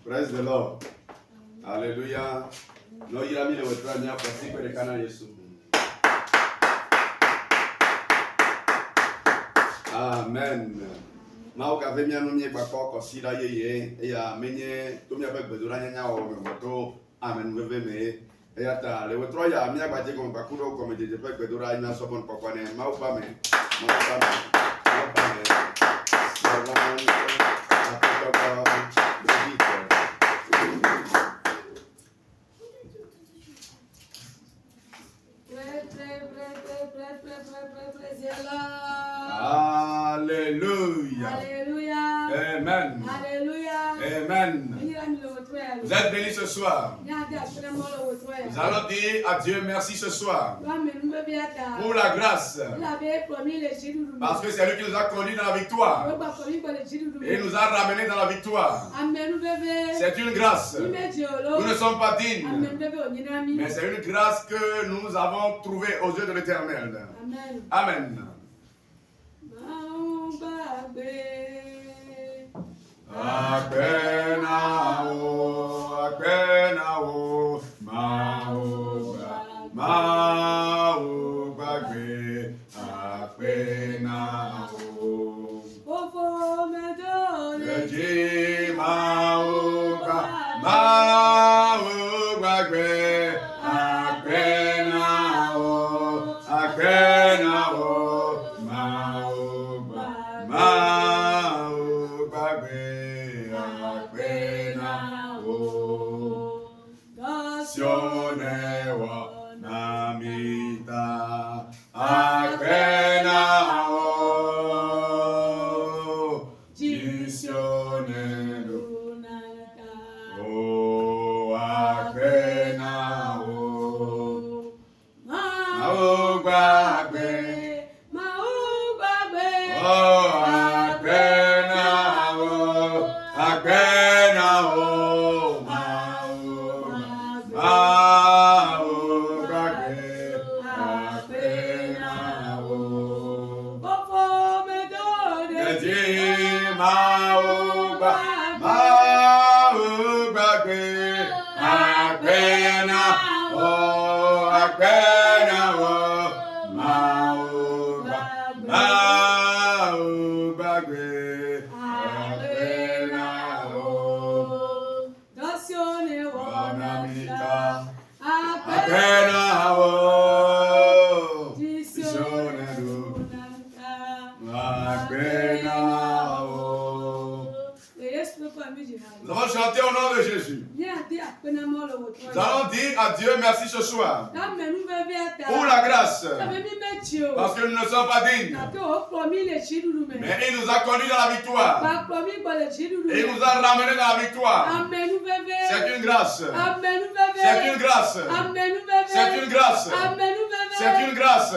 Praise the Lord. Alléluia. No yirami le wetra nya pasi kwele kana Yesu. Amen. Na o ka ve mia no mi pa ko si da ye e ya menye to mi abegbe do nya nya o me to amen we ve me e ya ta le wetra ya mi agba je ko pa ku do ko me je pe gbe do nya so bon papa ne ma o ba me ma o ba me Alléluia. Alléluia. Amen. Alléluia. Amen. Vous êtes bénis ce soir. Nous allons dire à Dieu merci ce soir pour la grâce. Parce que c'est lui qui nous a conduits dans la victoire. Et nous a ramenés dans la victoire. C'est une grâce. Nous ne sommes pas dignes. Mais c'est une grâce que nous avons trouvée aux yeux de l'Éternel. Amen. Nous allons chanter au nom de Jésus. Nous allons dire à Dieu merci ce soir pour la grâce. Parce que nous ne sommes pas dignes. Mais il nous a conduits dans la victoire. Et il nous a ramenés dans la victoire. C'est une grâce. C'est une grâce. C'est une grâce. C'est une grâce.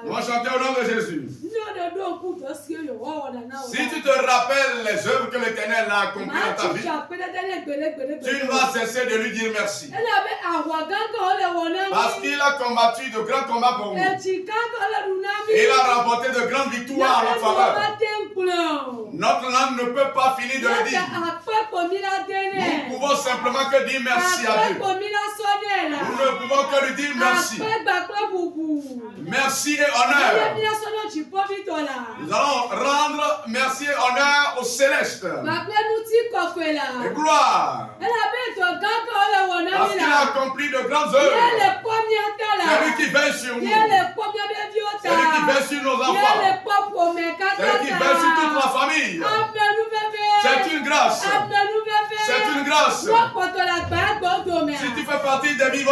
On va chanter au nom de Jésus. Si tu te rappelles les œuvres que l'Éternel a accomplies dans ta vie, tu ne vas cesser de lui dire merci. Parce qu'il a combattu de grands combats pour nous. Et il a remporté de grandes victoires en notre faveur. Notre langue ne peut pas finir de le dire. Nous pouvons simplement que dire merci à Dieu. Nous ne pouvons que lui dire merci. Merci et honneur. Nous allons rendre merci et honneur au céleste. Et gloire. Parce qu'il a accompli de grandes œuvres. C'est lui qui veille sur nous. C'est lui qui veille sur nos enfants. C'est lui qui veille sur toute la famille. grâce. C'est une grâce. Si tu fais partie des vivants,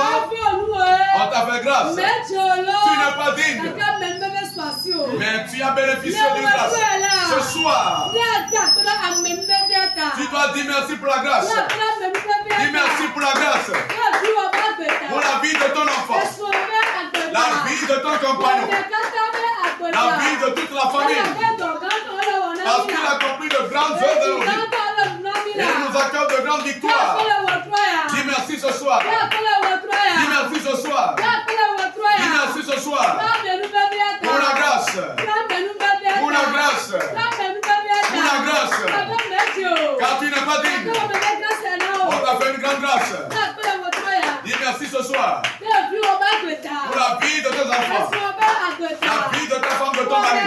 on t'a fait grâce. Tu n'es pas digne. Mais tu as bénéficié d'une grâce. Ce soir, tu dois dire merci pour la grâce. Dis merci pour la grâce. Pour la vie de ton enfant. La vie de ton compagnon. La vie de toute la famille. Parce qu'il a accompli de grandes œuvres dans nos vies. Et il nous accorde de grandes victoires. Dis merci ce soir. Dis merci ce soir. Dis merci ce soir. Pour la grâce. Pour la grâce. Pour la grâce. Car tu n'es pas digne. On t'a fait une grande grâce. Dis merci ce soir. Pour la vie de tes enfants. La vie de ta femme, de ton mari.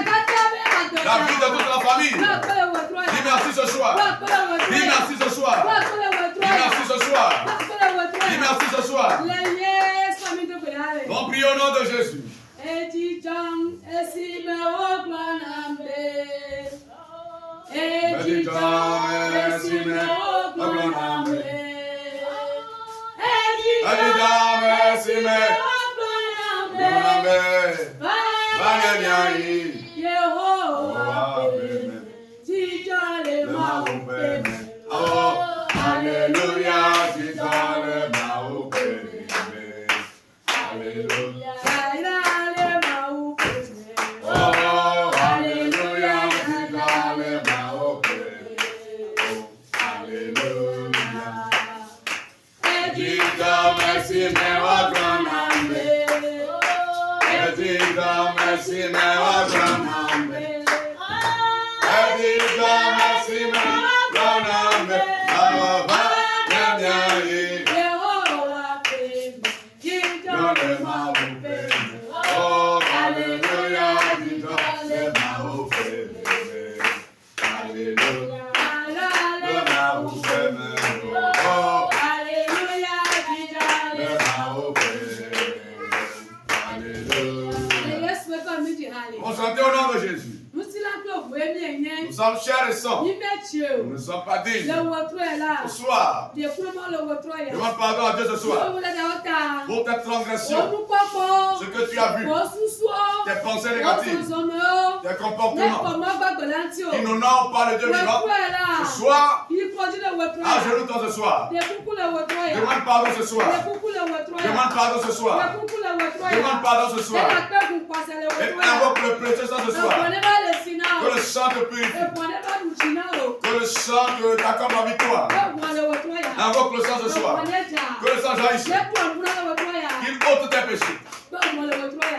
La vie de toute la famille. Dis merci ce soir. Dis merci ce soir. Dis merci ce soir. Dis merci ce soir. On prie au nom de Jésus. Nous sommes chers et sœurs. Nous ne sommes pas dignes. Ce soir, demande pardon à Dieu ce soir pour tes transgressions, ce que tu as vu, tes pensées négatives, tes comportements qui n'honorent pas le Dieu vivant. Ce soir, à genoux toi ce soir. Demande pardon ce soir. Demande pardon ce soir. Demande pardon ce soir. Et invoque le précieux sang ce soir. Que le sang te purifie. Que le sang t'accorde la victoire. Invoque le sang ce soir. Que le sang jaillisse. Qu'il ôte tes péchés.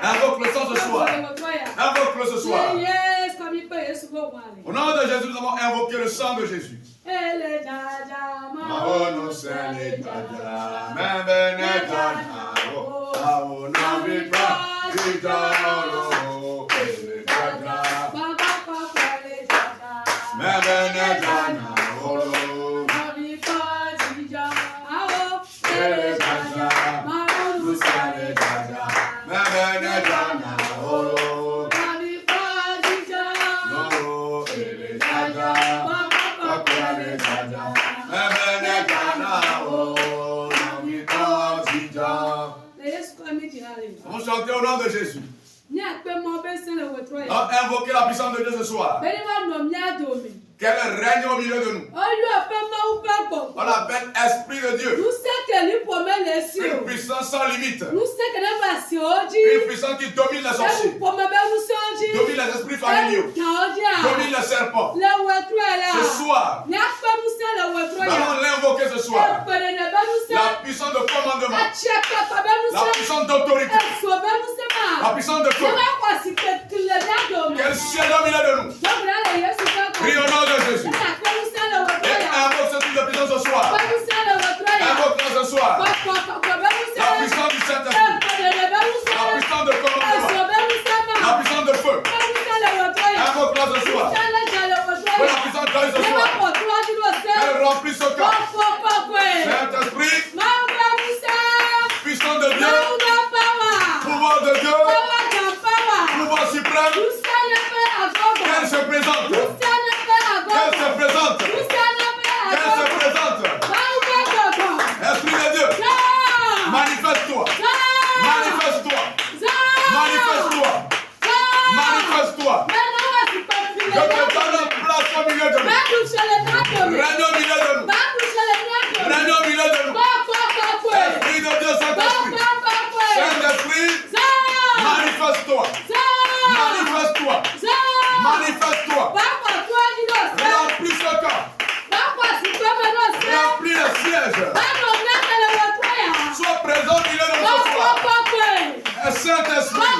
Invoque le sang ce soir. Invoque-le ce soir. Au nom de Jésus, nous avons invoqué le sang de Jésus. On chante au nom de Jésus. On invoquer la puissance de Dieu ce soir. Qu'elle règne au milieu de nous. On appelle Esprit de Dieu. Une puissance sans limite. Une puissance qui domine les sorciers. Domine les esprits familiaux. Domine les serpents. Ce soir, nous allons l'invoquer ce soir. La puissance de commandement. La puissance d'autorité. La puissance de feu. Quel ciel au milieu de nous. Prie au nom de Jésus. Et invoque ce type de puissance ce soir. Invoque-le ce soir. La puissance du Saint-Esprit. La puissance de commandement. La puissance de feu. Invoque-le ce soir. Que la puissance de ce soir. Elle remplit ce corps. Saint-Esprit. Puissance de Dieu. Pouvoir de Dieu. Pouvoir suprême. Qu'elle se présente milieu de nous. Règne au milieu de nous. Règne au milieu de nous. Esprit de Dieu, Saint-Esprit. Saint-Esprit, manifeste-toi. Manifeste-toi. Manifeste-toi. Remplis ce corps. Remplis le siège. Sois présent au milieu de nous ce soir. Saint-Esprit.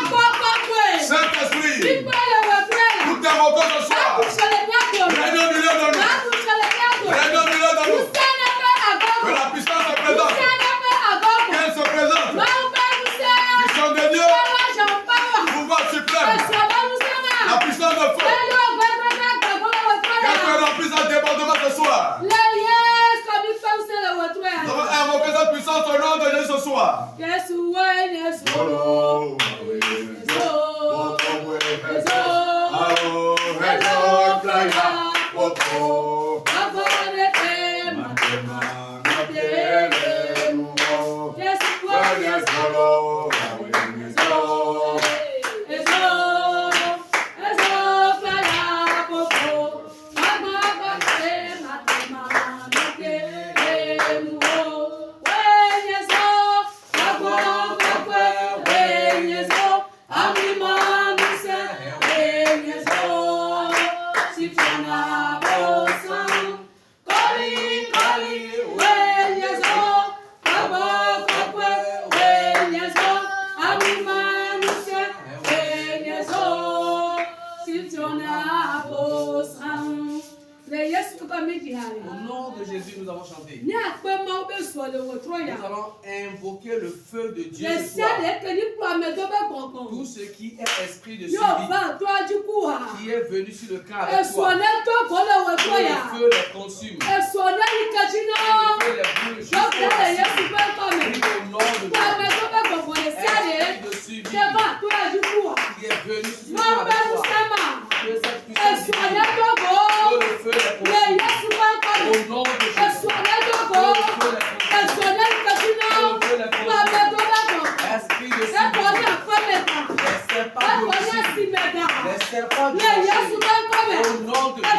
Saint-Esprit. Nous t'invoquons ce soir. Règne au milieu de nous. Règne au milieu de nous. Que la puissance se présente. Qu'elle se présente. Puissance de Dieu. Pouvoir suprême. La puissance de feu. Qu'elle te remplisse un débordement ce soir. Nous avons invoqué cette puissance au nom de Jésus ce soir. Au nom de Jésus, nous avons chanté. Nous allons invoquer le feu de Dieu ce soir. Tout ce qui est esprit de suivi, qui est venu sur le camp avec toi, que le feu les consume, que le feu les brûle jusqu'au au nom de Dieu. Esprit de suivi, qui est venu sur le camp avec toi, que cette puissance divine, que le feu les consume. Au nom de Jésus. Esprit de suivi. Les serpents de au nom de Jésus.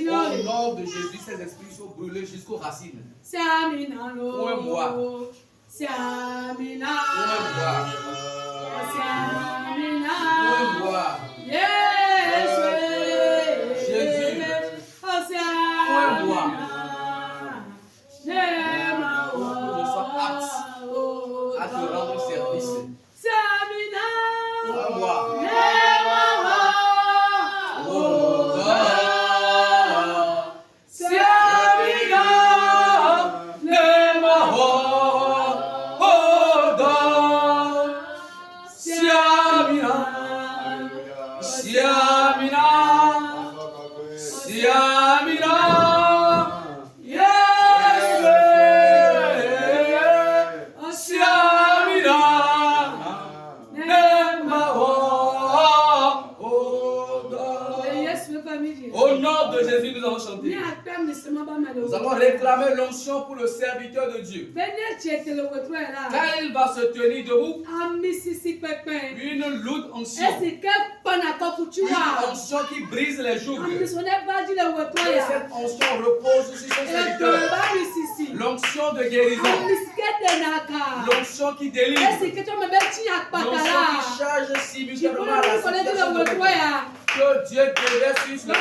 Au nom de Jésus, ces esprits sont brûlés jusqu'aux racines. À te rendre service. Au nom de Jésus, nous allons chanter. Nous allons réclamer l'onction pour le serviteur de Dieu. Quand il va se tenir debout, une lourde onction. Une onction qui brise les jougs. Et cette onction repose sur son serviteur. L'onction de guérison. L'onction qui délivre. L'onction qui charge simultanément la situation de que Dieu déverse sur cette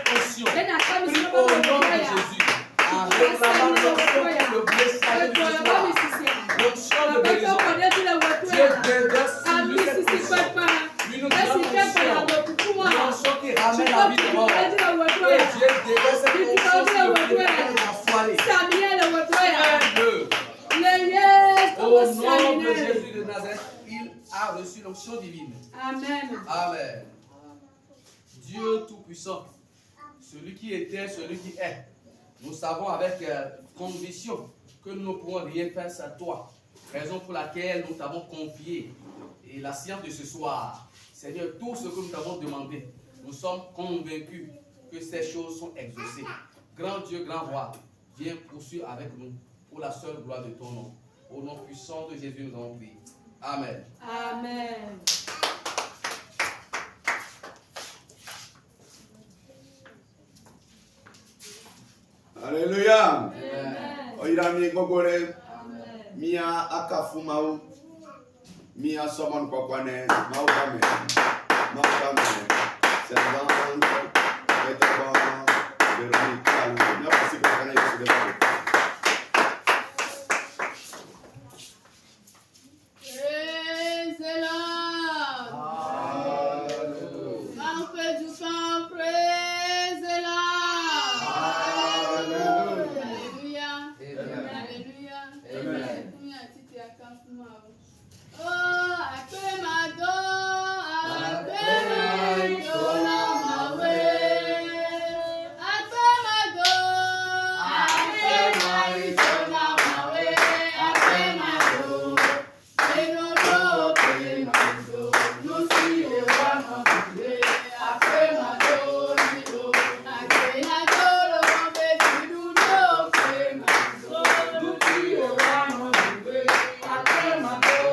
onction. Prie au nom de Jésus. En réclamant l'onction pour le blessage de l'histoire. L'onction de guérison. Dieu déverse sur cette onction. Une grande onction. Une onction qui ramène la vie de mort. Et Dieu déverse cette onction sur le blessage enfoiré. Au nom de Jésus de Nazareth, il a reçu l'onction divine. Amen. Amen. Dieu Tout-Puissant, celui qui était, celui qui est, nous savons avec conviction que nous ne pourrons rien faire sans toi. Raison pour laquelle nous t'avons confié et la science de ce soir. Seigneur, tout ce que nous t'avons demandé, nous sommes convaincus que ces choses sont exaucées. Grand Dieu, grand roi, viens poursuivre avec nous pour pour la seule gloire de ton nom. Au nom puissant de Jésus, nous avons prié. Amen. Amen. Alléluia. Amen. Oirami gogore. Amen. Mia akafumau. Mia somon kokwane. Maukame. Maukame. Servante. Edebon. Véronique. Calme. Mia pasi kokwane yesu debon. Praise the Lord. On fait du pain, praise the Lord. Alléluia. Alléluia. Oh, I pray my door, I pray my door on my way. I pray my door, I pray my door on my way. I pray my door. They don't know, pray my door. No see the one of the day. I pray my door, I pray my door, oh, baby, you know, pray my door. No see the one of the day. I pray my door.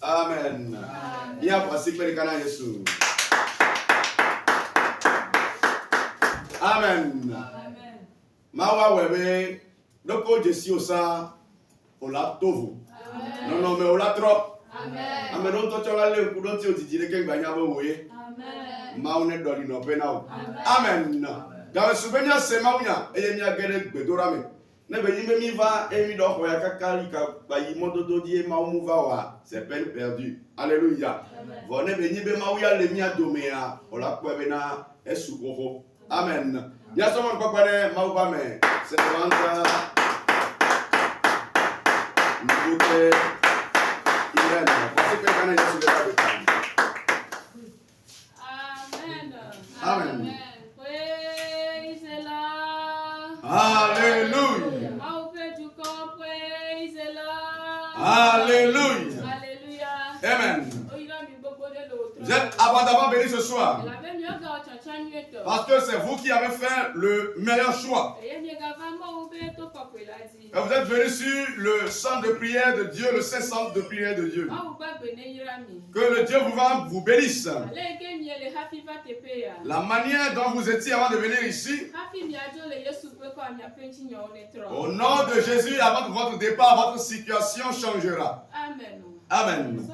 Amen. Bien passé que les canards Jésus. Amen. Mawa webe doko Jésus osa ola tovu. Non mais ola trop. Amen. Amen. On to chola le ku don ti o ti dire ke gbanya bo woye. Amen. Ma one do ni no pe na o. Amen. Gawe subenya se mawunya eye mi agere gbedora me. Ne be yime mi va e mi do ho ya kakari ka ba yi mododo di e ma mu va wa c'est peine perdue. Alléluia. Vo ne be yibe mawuya le mi adomea ola ko be na esukoko. Amen. Ya someone kokwane mawuba me. C'est vanta. Nikote Irene. Parce que kana Yesu le ba. Amen. Amen. Praise the Lord. Alléluia. Alléluia. Alléluia. Amen. Vous êtes abondamment bénis ce soir. Parce que c'est vous qui avez fait le meilleur choix. Et vous êtes venus sur le centre de prière de Dieu, le saint centre de prière de Dieu. Que le Dieu vous bénisse. La manière dont vous étiez avant de venir ici, au nom de Jésus, avant de votre départ, votre situation changera. Amen. Amen.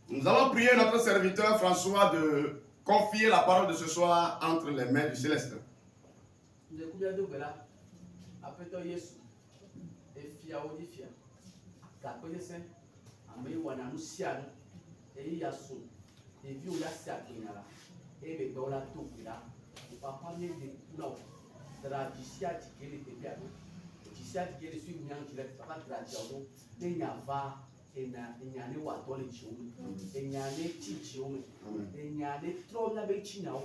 Nous allons prier notre serviteur François de confier la parole de ce soir entre les mains du Céleste. Enyane watole chiume enyane chichiume enyane trona be chinao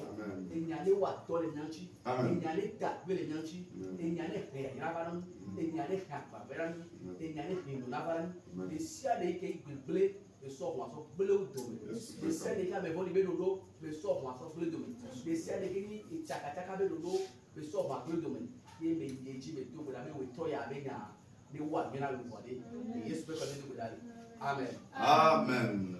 enyane watole nyanchi enyane takbele nyanchi enyane he yabaran enyane hakba beran enyane hindu nabaran de sia de ke gbegle de so wa so gbele odome de sia de ka be boli be dodo be so wa so gbele odome de sia de ke ni ichakataka be dodo be so wa gbele odome ye me yeji be to bela be we to ya be nya de wa me na lu body yesu be ko ne do dali. Amen. Amen.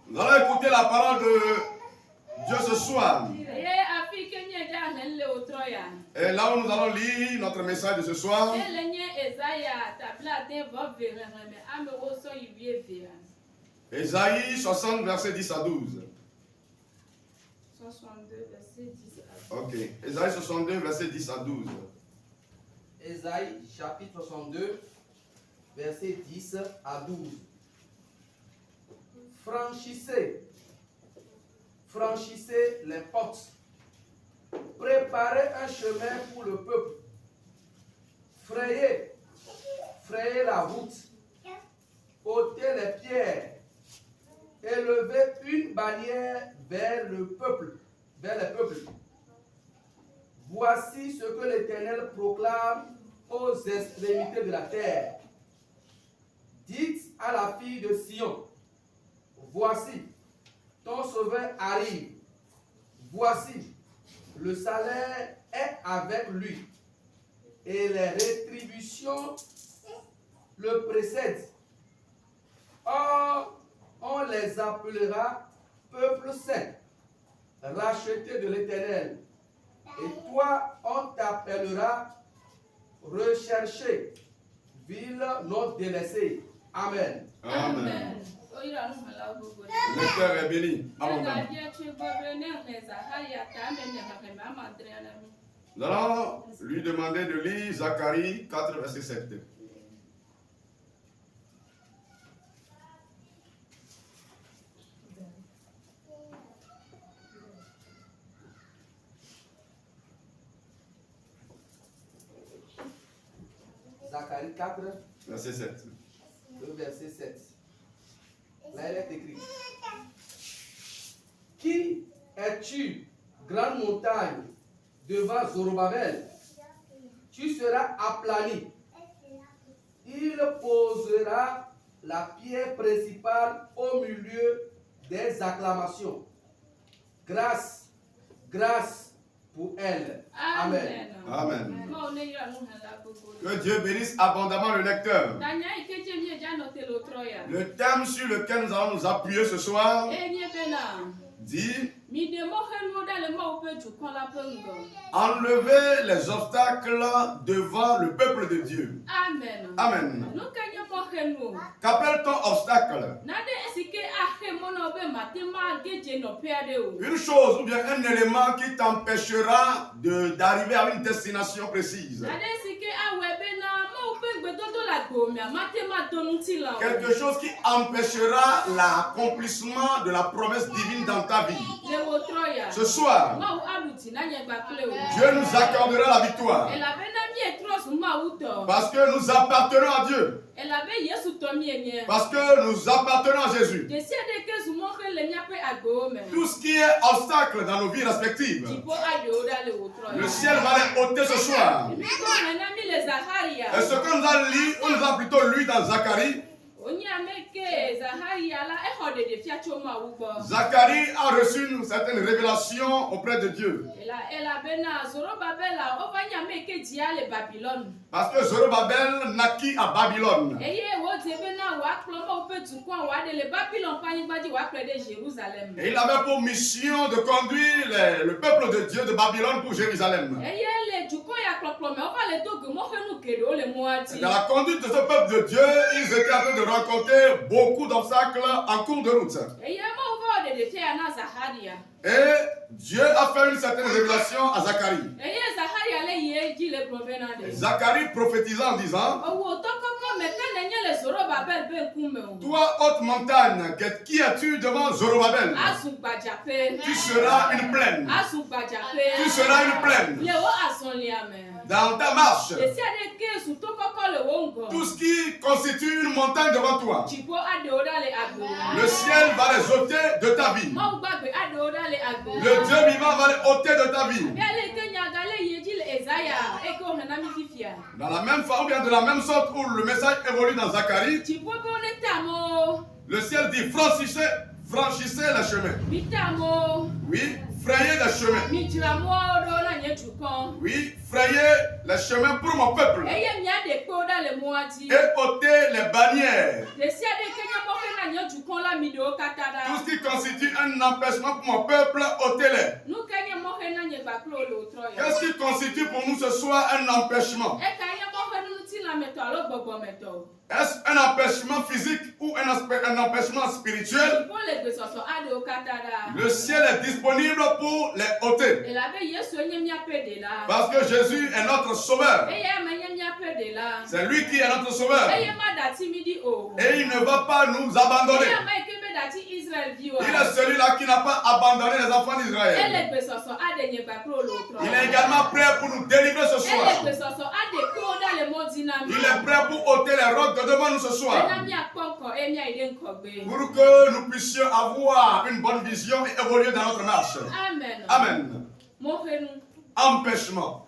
Nous allons écouter la parole de Dieu ce soir. Et là où nous allons lire notre message de ce soir. Ésaïe 60, verset 10 à 12. 62, verset 10 à 12. Ok. Ésaïe 62, verset 10 à 12. Ésaïe chapitre 62, verset 10 à 12. Franchissez les portes. Préparez un chemin pour le peuple. Frayez la route. Ôtez les pierres. Élevez une bannière vers le peuple. Voici ce que l'Éternel proclame aux extrémités de la terre. Dites à la fille de Sion, voici, ton sauveur arrive. Voici, le salaire est avec lui, et les rétributions le précèdent. Or, on les appellera peuple saint, racheté de l'Éternel. Et toi, on t'appellera recherché, ville non délaissée. Amen. Amen. Le cœur est béni. Amen. Nous allons lui demander de lire Zacharie 4, verset 7. Zacharie 4, verset 7. Le verset 7. Là, il est écrit. Qui es-tu, grande montagne, devant Zorobabel? Tu seras aplani. Il posera la pierre principale au milieu des acclamations. Grâce, grâce pour elle. Amen. Amen. Que Dieu bénisse abondamment le lecteur. Le thème sur lequel nous allons nous appuyer ce soir dit enlever les obstacles devant le peuple de Dieu. Amen. Amen. Qu'appelle-t-on obstacle? Une chose ou bien un élément qui t'empêchera d'arriver à une destination précise. Quelque chose qui empêchera l'accomplissement de la promesse divine dans ta vie. Ce soir, Dieu nous accordera la victoire. Parce que nous appartenons à Dieu. Parce que nous appartenons à Jésus. Tout ce qui est obstacle dans nos vies respectives, le ciel va les ôter ce soir. Et ce que nous allons lire, on nous a plutôt lu dans Zacharie. Zacharie a reçu une certaine révélation auprès de Dieu. Parce que Zorobabel naquit à Babylone. Et il avait pour mission de conduire le peuple de Dieu de Babylone pour Jérusalem. Dans la conduite de ce peuple de Dieu, ils étaient en train de rencontrer beaucoup d'obstacles en cours de route. Et Dieu a fait une certaine révélation à Zacharie. Et Zacharie prophétisa en disant: toi, haute montagne, qui es-tu devant Zorobabel? Tu seras une plaine. Tu seras une plaine. Dans ta marche, tout ce qui constitue une montagne devant toi, le ciel va les ôter de ta vie. Le Dieu vivant va les ôter de ta vie. Dans la même forme, ou bien de la même sorte où le message évolue dans Zacharie, le ciel dit: franchissez le chemin. Oui, frayez le chemin. Oui, frayez le chemin pour mon peuple. Et ôtez les bannières. Tout ce qui constitue un empêchement pour mon peuple, ôtez-les. Qu'est-ce qui constitue pour nous ce soir un empêchement? Est-ce un empêchement physique ou un empêchement spirituel? Le ciel est disponible pour les ôter. Parce que Jésus est notre sauveur. C'est lui qui est notre sauveur. Et il ne va pas nous abandonner. Il est celui-là qui n'a pas abandonné les enfants d'Israël. Il est également prêt pour nous délivrer ce soir. Il est prêt pour ôter les rocs de devant nous ce soir. Pour que nous puissions avoir une bonne vision et évoluer dans notre marche. Amen. Amen. Empêchement.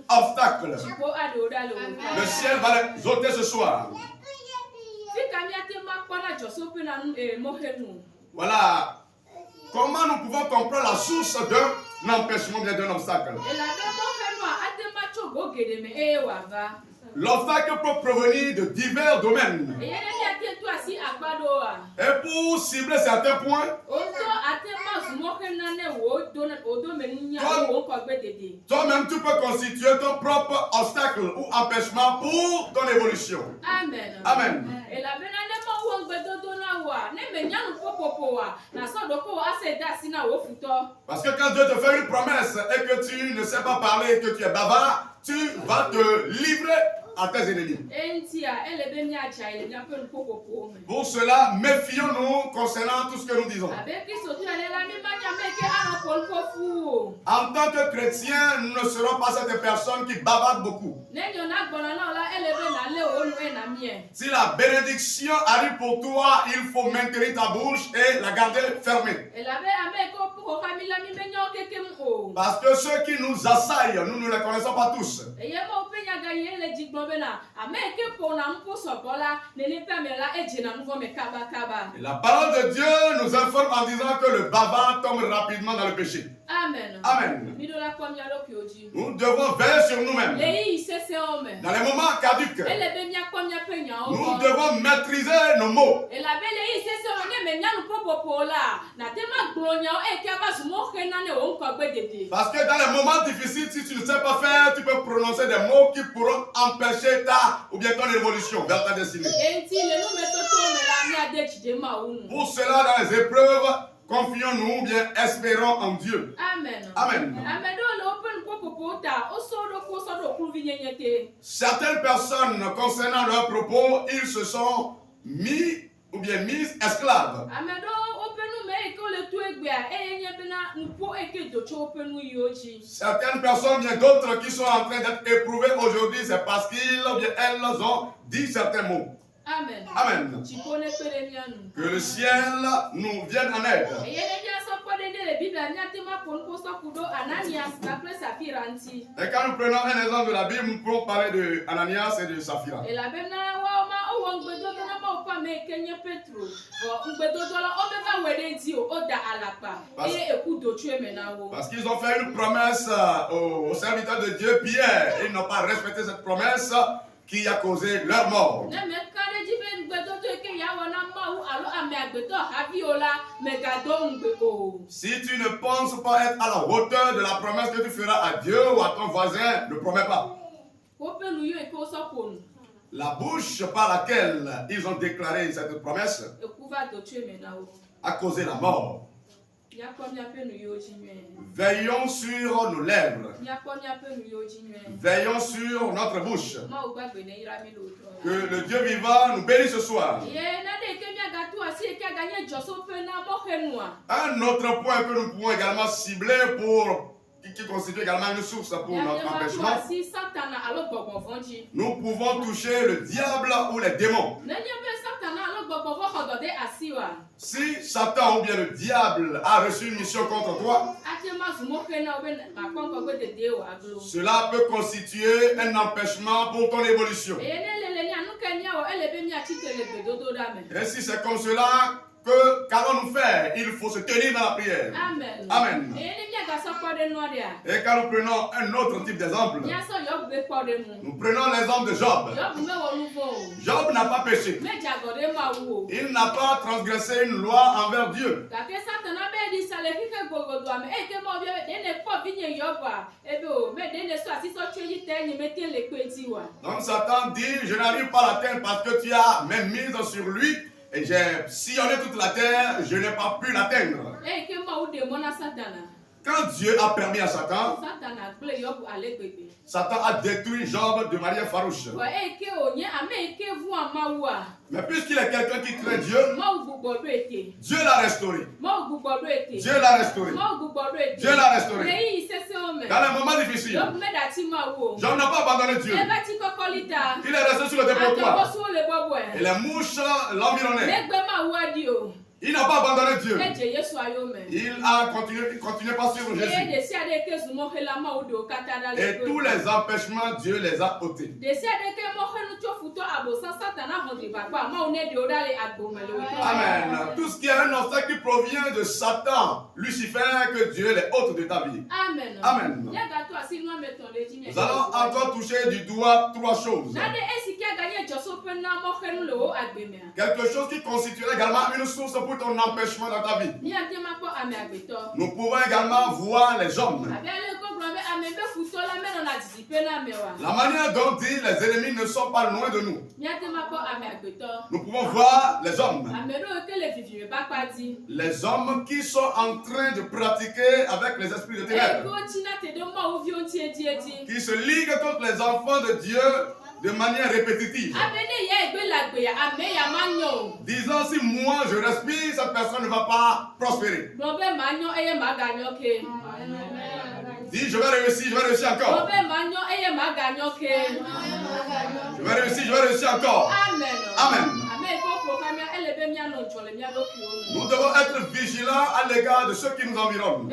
Obstacle. Le ciel va les ôter ce soir. Voilà. Comment nous pouvons comprendre la source d'un empêchement, bien d'un obstacle? L'obstacle peut provenir de divers domaines. Et pour cibler certains points, toi-même tu peux constituer ton propre obstacle ou empêchement pour ton évolution. Amen. Amen. Parce que quand Dieu te fait une promesse et que tu ne sais pas parler et que tu es bavard, tu vas te livrer à tes ennemis. Pour cela, méfions-nous concernant tout ce que nous disons. En tant que chrétiens, nous ne serons pas cette personne qui bavarde beaucoup. Si la bénédiction arrive pour toi, il faut maintenir ta bouche et la garder fermée. Parce que ceux qui nous assaillent, nous ne les connaissons pas tous. Et la parole de Dieu nous informe en disant que le bavard tombe rapidement dans le péché. Amen. Amen. Nous devons veiller sur nous-mêmes. Dans les moments caducs, nous devons maîtriser nos mots. Parce que dans les moments difficiles, si tu ne sais pas faire, tu peux prononcer des mots qui pourront empêcher ta ou bien ton évolution vers ta destinée. Pour cela, dans les épreuves, confions-nous ou bien espérons en Dieu. Amen. Amen. Certaines personnes, concernant leurs propos, ils se sont mis ou bien mises esclaves. Certaines personnes, bien d'autres qui sont en train d'être éprouvées aujourd'hui, c'est parce qu'ils ou bien elles ont dit certains mots. Amen. Amen. Que le ciel nous vienne en aide. Et quand nous prenons un exemple de la Bible, nous pouvons parler de Ananias et de Saphira. Parce qu'ils ont fait une promesse aux serviteurs de Dieu, Pierre. Ils n'ont pas respecté cette promesse qui a causé leur mort. Si tu ne penses pas être à la hauteur de la promesse que tu feras à Dieu ou à ton voisin, ne promets pas. La bouche par laquelle ils ont déclaré cette promesse a causé la mort. Veillons sur nos lèvres. Veillons sur notre bouche. Que le Dieu vivant nous bénisse ce soir. Un autre point que nous pouvons également cibler qui constitue également une source pour notre empêchement. Nous pouvons toucher le diable ou les démons. Si Satan ou bien le diable a reçu une mission contre toi, cela peut constituer un empêchement pour ton évolution. Et si c'est comme cela, que qu'allons-nous faire? Il faut se tenir dans la prière. Amen. Amen. Et quand nous prenons un autre type d'exemple, nous prenons l'exemple de Job. Job n'a pas péché. Il n'a pas transgressé une loi envers Dieu. Donc Satan dit, je n'arrive pas à l'atteindre parce que tu as même mise sur lui. Et j'ai sillonné toute la terre, je n'ai pas pu l'atteindre. Quand Dieu a permis à Satan, Satan a détruit Job de manière farouche. Mais puisqu'il est quelqu'un qui craint Dieu, Dieu l'a restauré. Dieu l'a restauré. Dieu l'a restauré. Dans les moments difficiles, Job n'a pas abandonné Dieu. Il est resté sur le dépotoir. Et les mouches l'environnaient. Il n'a pas abandonné Dieu. Il a continué par suivre Jésus. Et tous les empêchements, Dieu les a ôtés. Amen. Tout ce qui est un obstacle qui provient de Satan, Lucifer, que Dieu les ôte de ta vie. Amen. Amen. Nous allons encore toucher du doigt trois choses. Quelque chose qui constituerait également une source pour ton empêchement dans ta vie. Nous pouvons également voir les hommes. La manière dont dit les ennemis ne sont pas loin de nous. Nous pouvons voir les hommes. Les hommes qui sont en train de pratiquer avec les esprits de ténèbres. Qui se liguent contre les enfants de Dieu de manière répétitive. Disant si moi je respire, cette personne ne va pas prospérer. Dis je vais réussir encore. Je vais réussir encore. Amen. Nous devons être vigilants à l'égard de ceux qui nous environnent.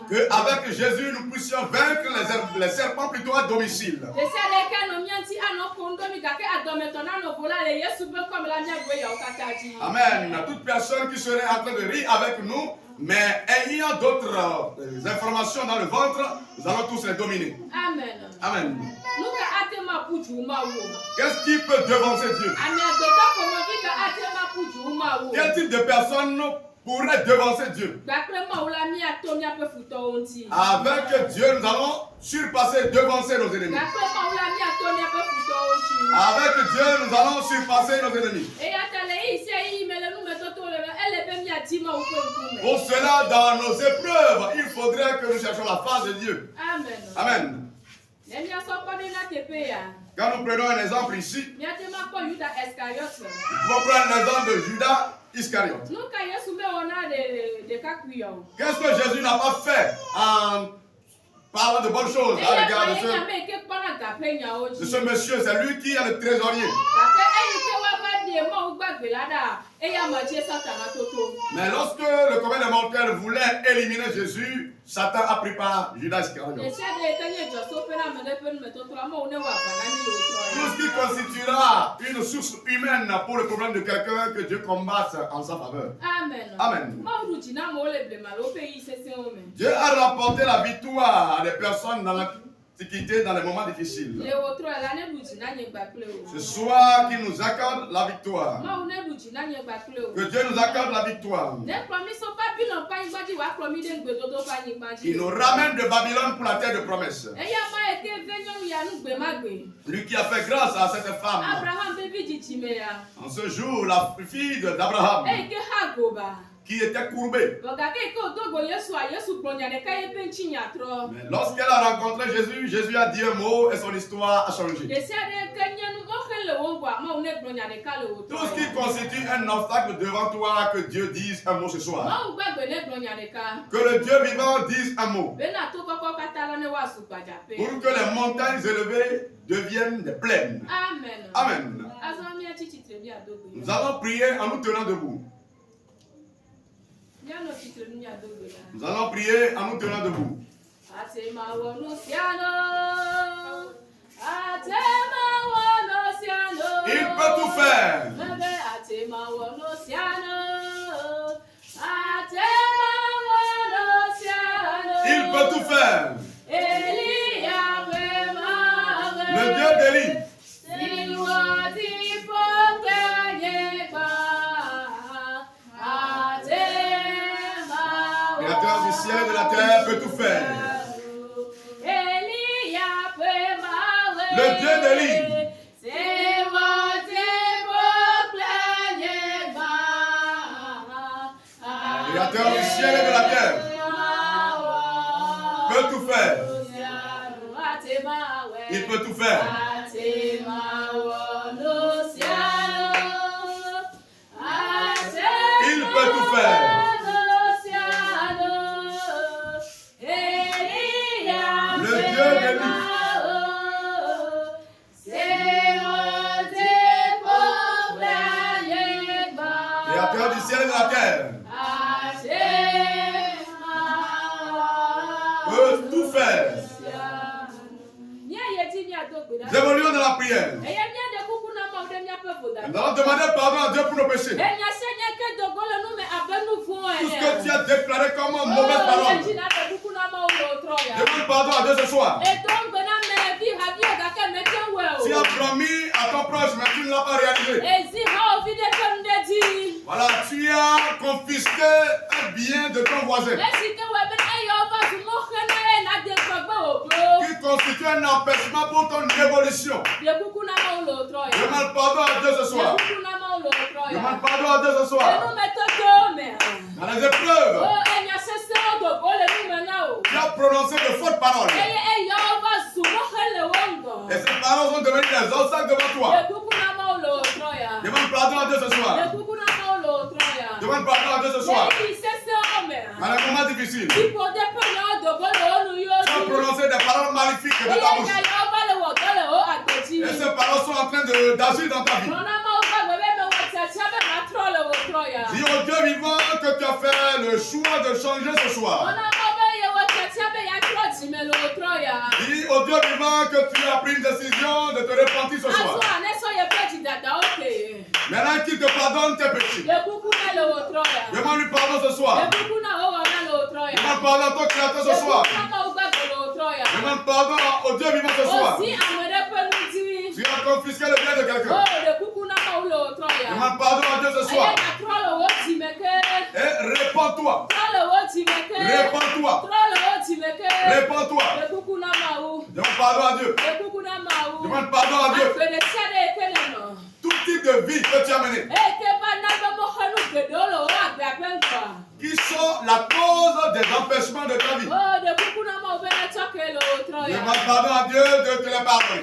Que avec Jésus nous puissions vaincre les serpents plutôt à domicile. Amen. Toute personne qui serait en train de rire avec nous, mais ayant d'autres informations dans le ventre, nous allons tous les dominer. Amen. Amen. Qu'est-ce qui peut devancer Dieu? Quel type de personne pourrait devancer Dieu? Avec Dieu, nous allons surpasser, devancer nos ennemis. Avec Dieu, nous allons surpasser nos ennemis. Pour cela, dans nos épreuves, il faudrait que nous cherchions la face de Dieu. Amen. Amen. Quand nous prenons un exemple ici, nous pouvons prendre l'exemple de Judas Iscariote. Qu'est-ce que Jésus n'a pas fait en parlant de bonnes choses à l'égard de ce monsieur? C'est lui qui est le trésorier. Mais lorsque le commun des mortels voulait éliminer Jésus, Satan a pris par Judas Iscariote. Tout ce qui constituera une source humaine pour le problème de quelqu'un, que Dieu combatte en sa faveur. Amen. Amen. Dieu a remporté la victoire à des personnes dans l'Antiquité, dans les moments difficiles. Ce soir, qu'il nous accorde la victoire. Que Dieu nous accorde la victoire. Il nous ramène de Babylone pour la terre de promesse. Lui qui a fait grâce à cette femme. En ce jour, la fille d'Abraham, qui était courbée. Mais lorsqu'elle a rencontré Jésus, Jésus a dit un mot et son histoire a changé. Tout ce qui constitue un obstacle devant toi, que Dieu dise un mot ce soir. Que le Dieu vivant dise un mot. Pour que les montagnes élevées deviennent des plaines. Amen. Amen. Nous allons prier en nous tenant debout. Nous allons prier en nous tenant debout. Il peut tout peut tout faire. Le Dieu d'Élie. Créateur du ciel et de la terre peut tout faire. Le Dieu d'Élie. Créateur du ciel et de la terre peut tout faire. Il peut tout faire. Il peut tout faire. Le Dieu d'Élie. Créateur du ciel et de la terre peut tout faire. Évoluons dans la prière. Nous allons demander pardon à Dieu pour nos péchés. Tout ce que tu as déclaré comme une mauvaise parole. Demande pardon à Dieu ce soir. Tu as promis à ton proche, mais tu ne l'as pas réalisé. Voilà, tu as confisqué un bien de ton voisin qui constitue un empêchement pour ton évolution. Demande pardon à Dieu ce soir. Demande pardon à Dieu ce soir. Dans les épreuves, tu as prononcé de fausses paroles. Et ces paroles sont devenues des obstacles devant toi. Demande pardon à Dieu ce soir. Demande pardon à Dieu ce soir. Dans les moments difficiles, tu as prononcé des paroles maléfiques de ta bouche. Et ces paroles sont en train d'agir dans ta vie. Dis au Dieu vivant que tu as fait le choix de changer ce soir. Dis au Dieu vivant que tu as pris une décision de te repentir ce soir. Maintenant qu'il te pardonne tes péchés. Demande-lui pardon ce soir. Demande pardon à ton créateur ce soir. Demande pardon au Dieu vivant ce soir. Tu as confisqué le bien de quelqu'un. Demande pardon à Dieu ce soir. Et répands-toi. Répands-toi. Répands-toi. Demande pardon à Dieu. Demande pardon à Dieu. Tout type de vie que tu as mené, qui sont la cause des empêchements de ta vie. Demande pardon à Dieu de te les pardonner.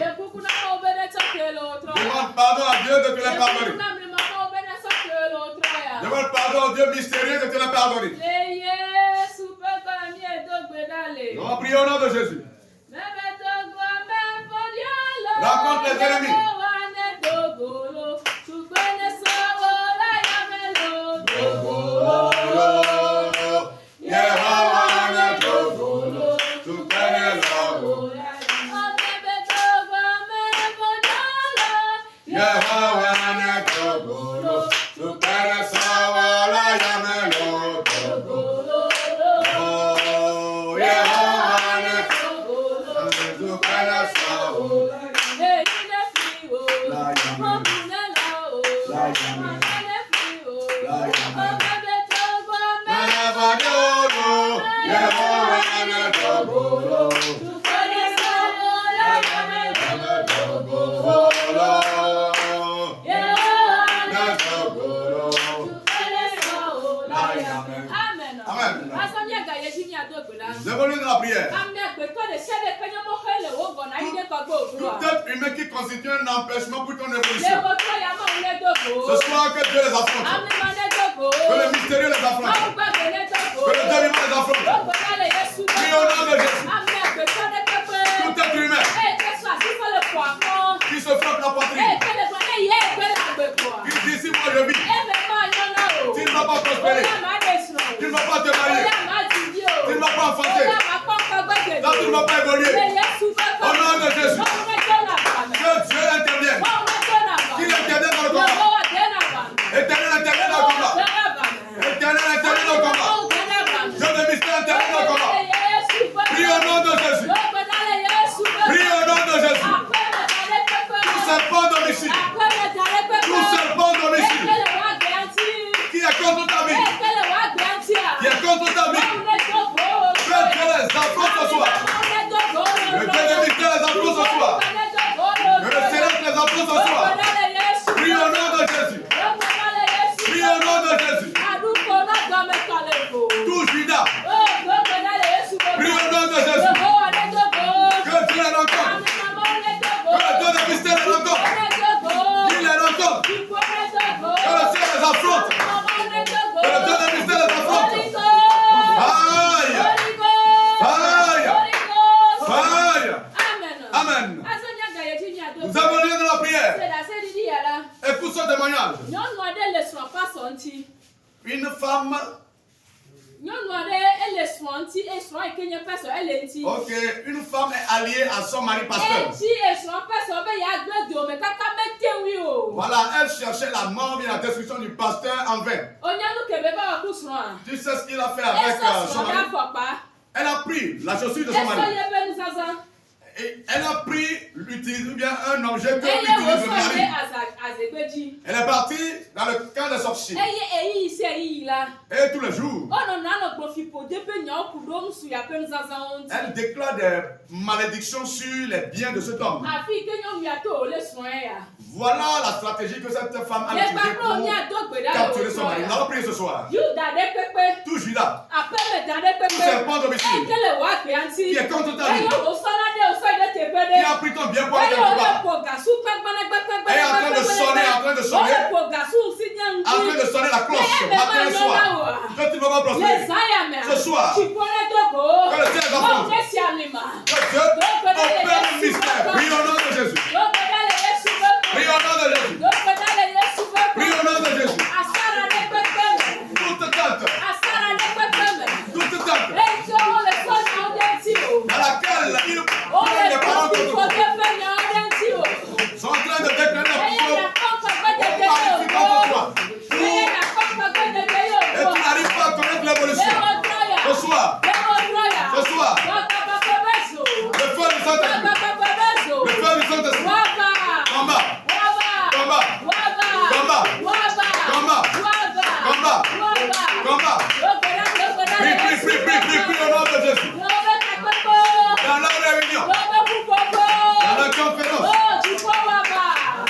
Demande pardon à Dieu de te les pardonner. Demande pardon au Dieu mystérieux de te les pardonner. Nous prions au nom de Jésus. Rencontre les ennemis. Évoluez dans la prière. Tout être humain qui constitue un empêchement pour ton évolution. Ce soir que Dieu les affronte. Que le mystérieux les affronte. Que le Dieu vivant les affronte. Prie au nom de Jésus. Tout être humain qui se frappe la poitrine, qui dit si moi je vis, tu ne vas pas prospérer, tu ne vas pas te marier, tu ne vas pas enfanter, là tu ne vas pas évoluer. Au nom de Jésus, que Dieu intervienne, qu'il intervienne dans le combat. Éternel intervienne dans le combat. Éternel intervienne dans le combat. Dieu de mystère intervienne dans le combat. Amen. Nous avons lieu de la prière. Écoute ce témoignage. Une femme. Ok, une femme est alliée à son mari pasteur. Voilà, elle cherchait la mort et la destruction du pasteur en vain. Tu sais ce qu'il a fait avec son mari? Elle a pris la chaussure de son mari. Et elle a pris bien un objet que utilise le mari. Elle est partie dans le camp des sorciers. Et tous les jours, elle déclare des malédictions sur les biens de cet homme. Voilà la stratégie que cette femme a utilisée pour capturer son mari. Nous allons prier ce soir. Tout Judas, tout serpent domicile, qui est contre ta vie, qui a pris ton bien pour aller quelque part, est en train de sonner, en train de sonner la cloche, matin et soir, que tu ne vas pas prospérer. Ce soir, que le ciel va fondre, que Dieu opère le mystère. Prie au nom de Jésus. Prie au nom de Jésus. Prie au nom de Jésus. Toute tente à laquelle il prend les paroles de Dieu sont en train de déclarer la magnifique contre toi. Et tu n'arrives pas à connaître l'évolution. Ce soir, le feu du Saint-Esprit, le feu du Saint-Esprit, combat, combat, combat, combat, combat, combat. Prie au nom de Jésus. Dans la réunion, dans la conférence,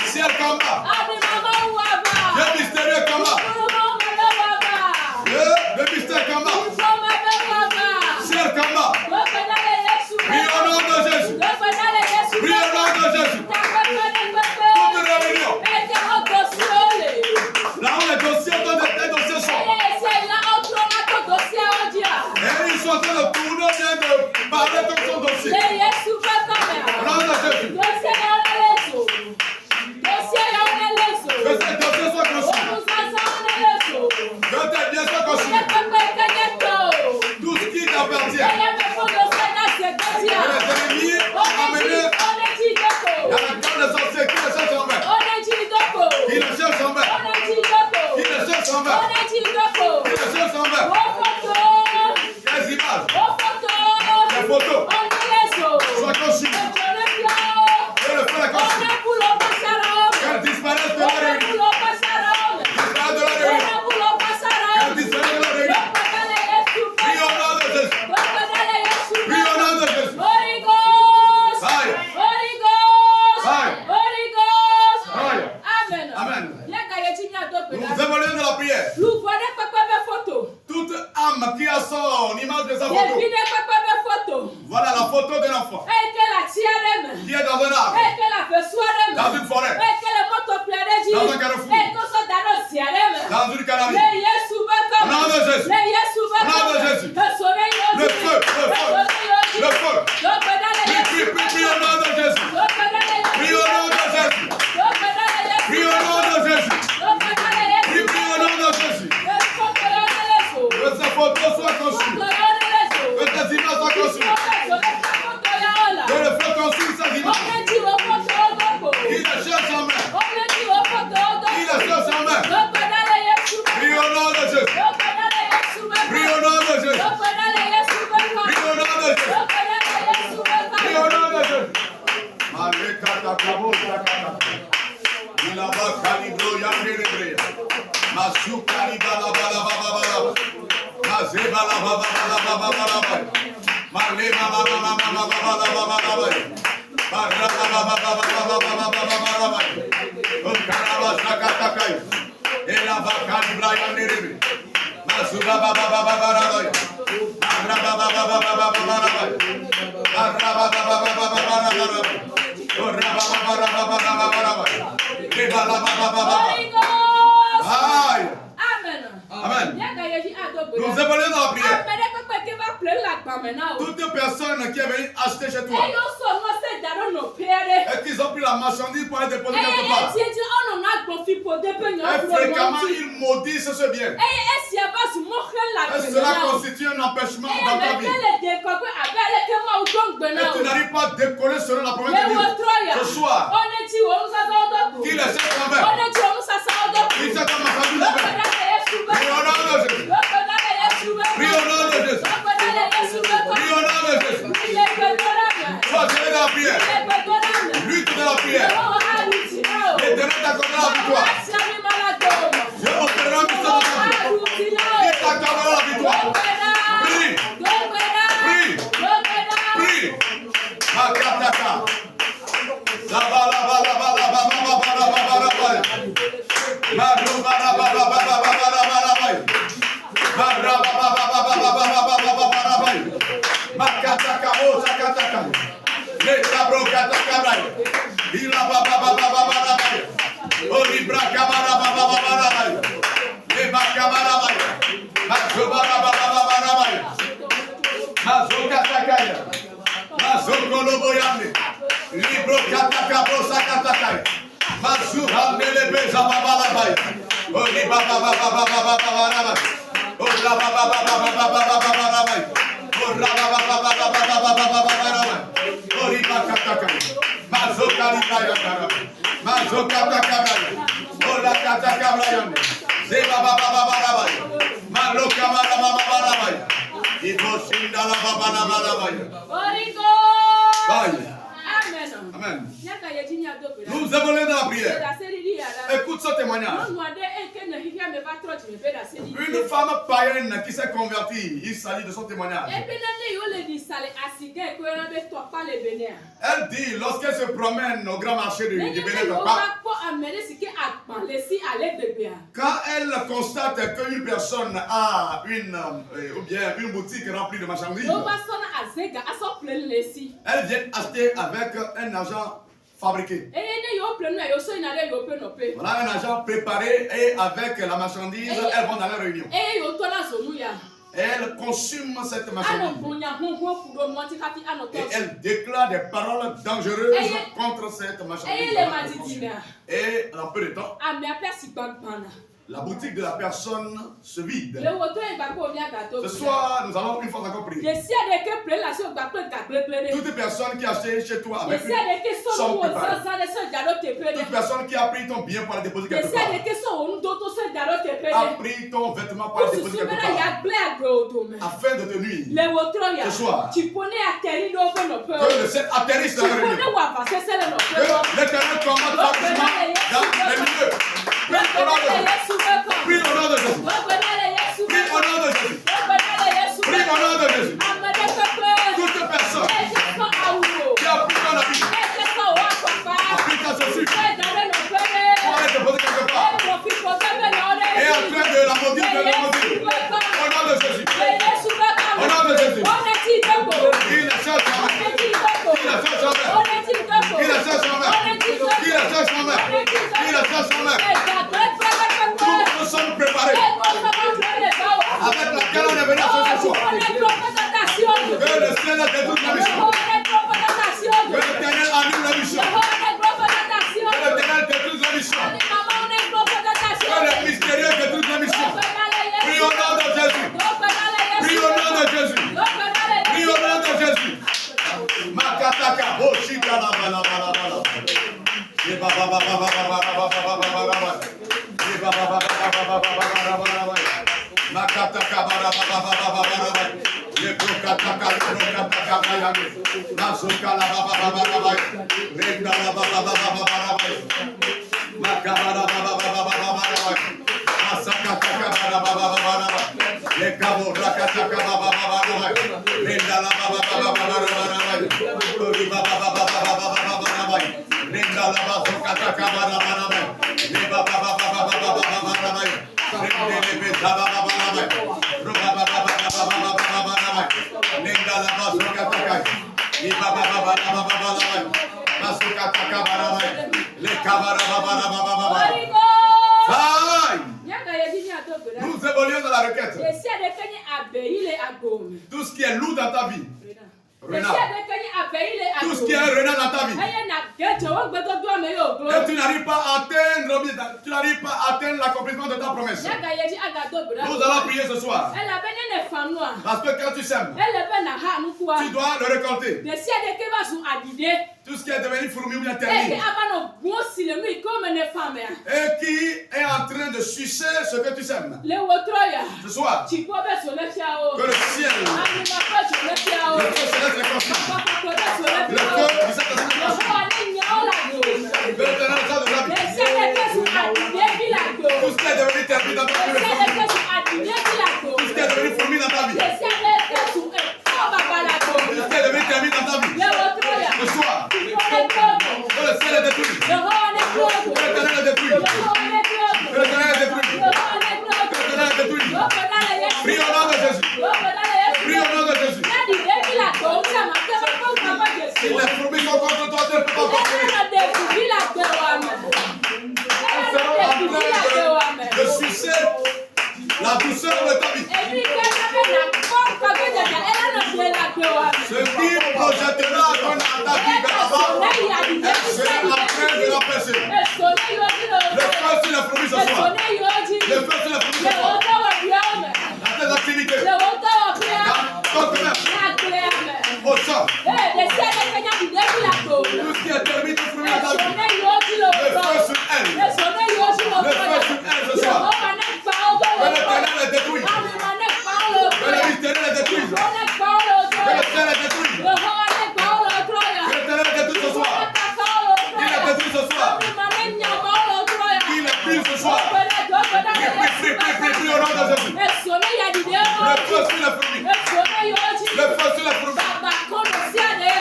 ciel combat, Dieu mystérieux combat, le mystère combat, ciel combat. Prie au nom de Jésus. Prie au nom de Jésus. Toute réunion, là où les dossiers sont des dossiers sombres. Et ils sont en train de tourner bien de parler comme son dossier. Au nom de Jésus. Que ces dossiers soient construits. Que tes biens soient construits. Tout ce qui t'appartient. Que les ennemis ont amené dans la camp des sorciers qui les cherchent en vain. Qui les cherchent en vain. Qui les cherchent en vain. Qui les cherchent en vain. Les images, les photos soient conçues. Et le feu est conçu. Qu'elles disparaissent de la réunion. Disparaissent de la réunion. Qu'elles disparaissent de la réunion. Prie au nom de Jésus. Prie au nom de Jésus. Aïe. Aïe. Amen. Amen. Nous évoluons de la prière. Toute âme qui a son image de sa photo. Voilà la photo d'un enfant qui est dans un arbre, dans une forêt, dans un carrefour, dans une canarie. Au nom de Jésus. Au nom de Jésus. Le feu, le feu, le feu. Prie au nom de Jésus. Prie au nom de Jésus. Prie au nom de Jésus. Prie au nom de Jésus. Que ces photos soient conçues. Que tes images soient conçues. Que le feu consume ces images. Qui les cherche en main. Qui les cherche en main. Prie au nom de Jésus. Prie au nom de Jésus. Prie au nom de Jésus. Prie au nom de Jésus. Malekata kabo sakata. Ilaba kalibro yanderebre. Masu kalibala bala bala bala. Mazebala bala bala bala bala. Malema bala bala bala bala bala. Barra bala bala bala bala bala. Karaba sakata kai. Ilaba kalibra yanderebre. Masu baba baba baba bala. Barra baba baba baba bala. Barra baba baba baba bala. Barra baba baba baba bala. Kebala baba baba. Aïe. Amen. Nous évoluons dans la prière. Toute personne qui est venue acheter chez toi, la marchandise pour aller déposer quelque part. Et fréquemment, ils maudissent ce bien. Et cela constitue un empêchement dans ta vie. Et tu n'arrives pas à décoller selon la promesse de Dieu. Ce soir, qui les sait convaincre, qui sait comment ça nous fait. Prie au nom de Jésus. Prie au nom de Jésus. Prie au nom de Jésus. Sois dans la prière. Lutte dans la prière. L'Éternel t'accordera la victoire. Dieu opérera tout ça dans ta vie. Il t'accordera la victoire. Prie. Prie. Prie. Makataka. Amen. Nous évoluons dans la prière. Écoute ce témoignage. Une femme païenne qui s'est convertie, il s'agit de son témoignage. Elle dit, lorsqu'elle se promène au grand marché du Bénin, quand elle constate qu'une personne a une boutique remplie de marchandises, elle vient acheter avec un argent fabriqué. Voilà un argent préparé et avec la marchandise, elles vont dans la réunion. Et elle consume cette marchandise. Et elle déclare des paroles dangereuses contre cette marchandise. Et en peu de temps, la boutique de la personne se vide. Ce soir, nous allons une fois encore prier. Toute personne qui a acheté chez toi avec lui sont préparées. Toute personne qui a pris ton bien pour la déposer quelque part, a pris ton vêtement pour la déposer quelque part, afin de te nuire. Ce soir, que le ciel atterrisse dans la réunion. Que l'Éternel commande farouchement dans les lieux. Prie au nom de Jésus. Prie au nom de Jésus. Prie au nom de Jésus. Toute personne qui a pris ton habit, a pris ta chaussure, pour aller te poser quelque part, et en train de la maudire, au nom de Jésus. Au nom de Jésus. Il ne cherche jamais. Il ne cherche jamais. Il ne cherche jamais. Il ne cherche jamais. Il ne cherche jamais. Nous sommes préparés avec laquelle on est venu à ce soir. Que le ciel détruise la mission. Que l'Éternel annule la mission. Que l'Éternel détruise la mission. Que le mystérieux détruise la mission. Prie au nom de Jésus. Prie au nom de Jésus. Prie au nom de Jésus. Makataka, Boshika, la bala. Nous évoluons dans la requête. Tout ce qui est loup dans ta vie, renard. Tout ce qui est renard dans ta vie, Et tu n'arrives pas à atteindre l'accomplissement de ta promesse. Nous allons prier ce soir. Parce que quand tu sèmes, tu dois le récolter. Tout ce qui est devenu fourmi ou bien terminé. Et qui est en train de sucer ce que tu sèmes. Ce soir, que le ciel, le feu céleste réconcilie. Le feu du Saint-Esprit réconcilie. Tout ce qui est devenu terminé dans ta vie. Tout ce qui est devenu fourmi dans ta vie. Tout ce qui est devenu terminé dans ta vie. Ce soir, que le ciel est détruit. Que l'éternel est détruit. Que l'éternel est détruit. Que l'éternel est détruit. Prie au nom de Jésus. Prie au nom de Jésus. Si les fourmis sont contre toi, tu ne peux pas construire. Elles seront en train de sucer la douceur de ta vie. Ce qui projettera ton ta vie vers l'avant, elle sera en train de l'empêcher. Le feu sur les fourmis ce soir. Le feu sur les fourmis ce soir. Dans tes activités. Dans ton commerce. Au champ. Tout ce qui est terminé de fourmis dans ta vie. Le feu sur elle. Le feu sur elle ce soir. Que l'éternel est détruit. Que l'éternel est détruit. Que l'éternel est détruit. Que l'éternel est détruit ce soir. Il est détruit ce soir. Il est pris ce soir. Prie au nom de Jésus. Le feu sur la fourmi. Le feu sur la fourmi.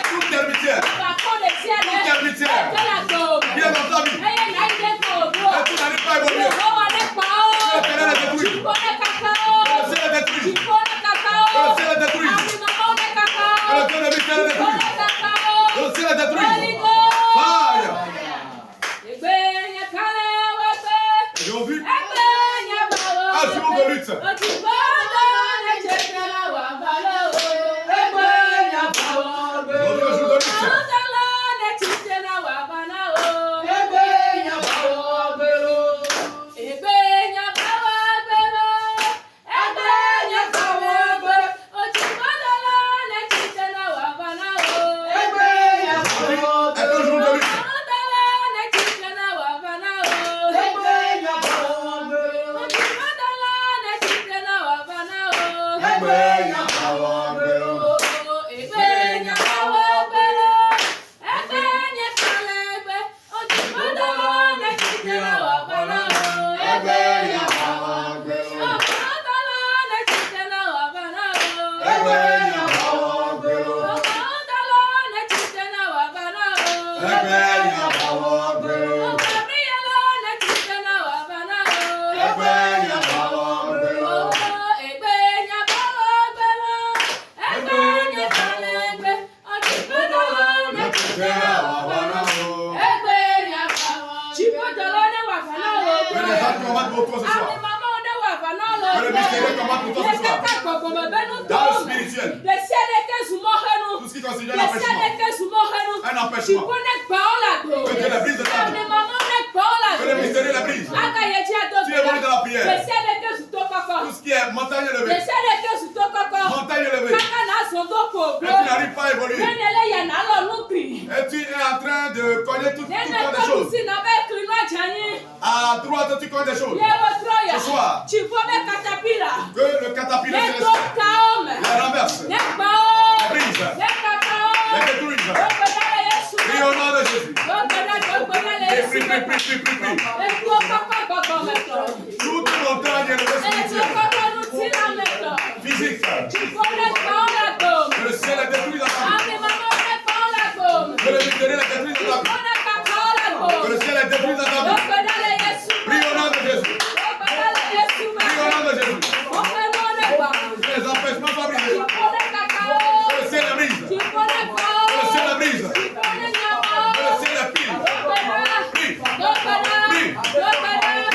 Toute termitière. Toute termitière. Viens dans ta vie. Et tu n'arrives pas à évoluer. Que l'éternel est détruit. Que le ciel est détruit. Que le ciel est détruit. Que le ciel est détruit. Que le ciel est détruit. Fire. Ils ont vu un jour de lutte.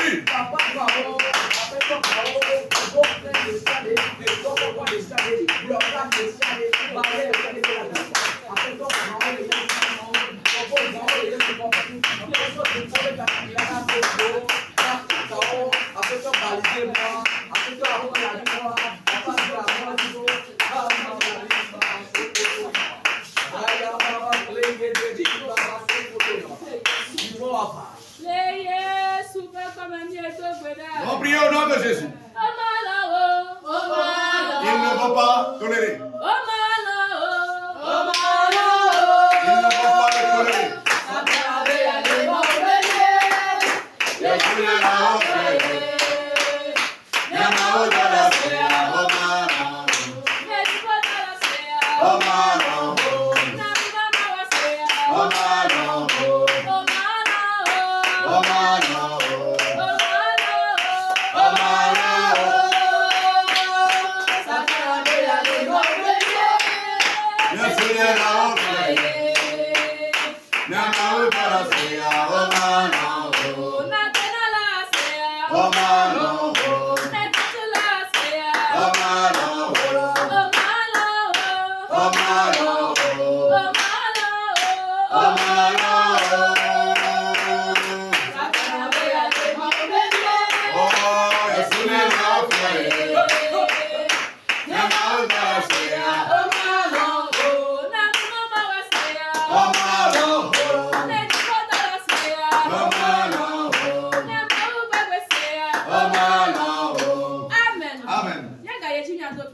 Prie. On prie au nom de Jésus. Il ne faut pas tolérer. Il ne faut pas le tolérer.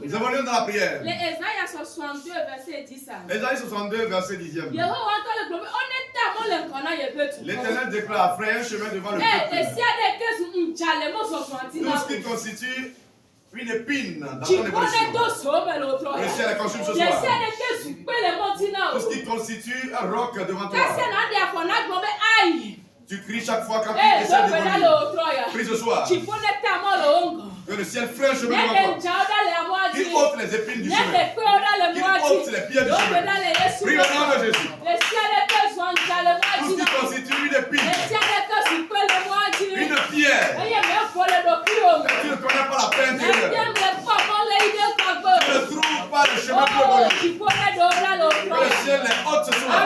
Nous avons lu dans la prière. Ésaïe 62, verset 10. Ésaïe 62, verset 10. L'Éternel déclare, frayez un chemin devant le peuple. Tout ce qui constitue une épine dans ton évolution. Le ciel consume ce soir. Tout ce qui constitue un roc devant toi. Tu cries chaque fois quand tu essaies de venir. Prie ce soir. Que le ciel fraîche le chemin devant toi. Qu'il ôte les épines du chemin. Qu'il ôte les pierres du chemin. Prie au nom de Jésus. Tout ce qui constitue une épine. Une pierre. Tu ne connais pas la peine intérieure. Tu ne trouves pas le chemin pour évoluer. Que le ciel les ôte ce soir.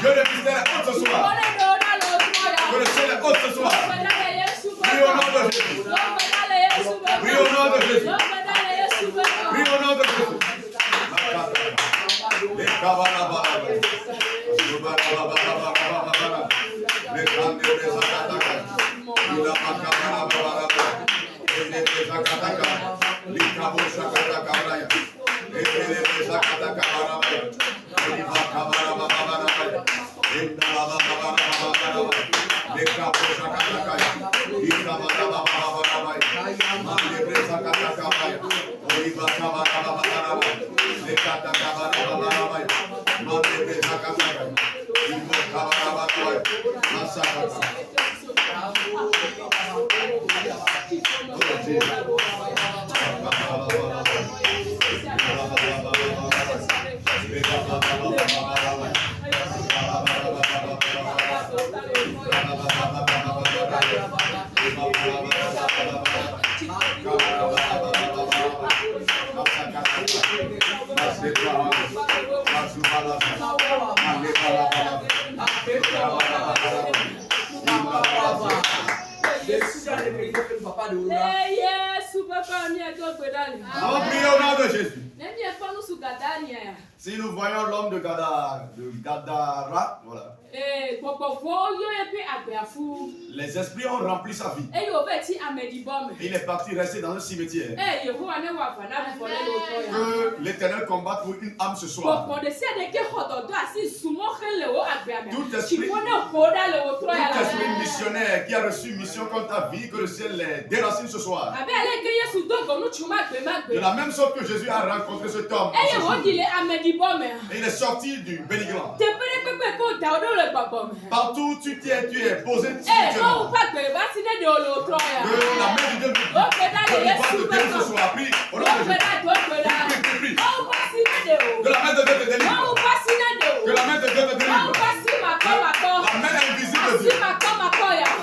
Que le mystère les ôte ce soir. Que le ciel les ôte ce soir. Prie au nom de Jésus. Prie au nom de Jésus. Prie au nom de Jésus. Les On prie au nom de Jésus. Si nous voyons l'homme de Gadara, voilà. Les esprits ont rempli sa vie. Il est parti rester dans un cimetière. Que l'Éternel combatte pour une âme ce soir. Tout esprit missionnaire qui a reçu mission contre ta vie, que le ciel les déracine ce soir. De la même sorte que Jésus a rencontré cet homme. Et il est sorti du bénigrand. Partout où tu es posé spirituellement. Que la main de Dieu va te délivrer ce soir. Prie au nom de Jésus. Prie. Que la main de Dieu te délivre. Que la main de Dieu te délivre. La main invisible de Dieu.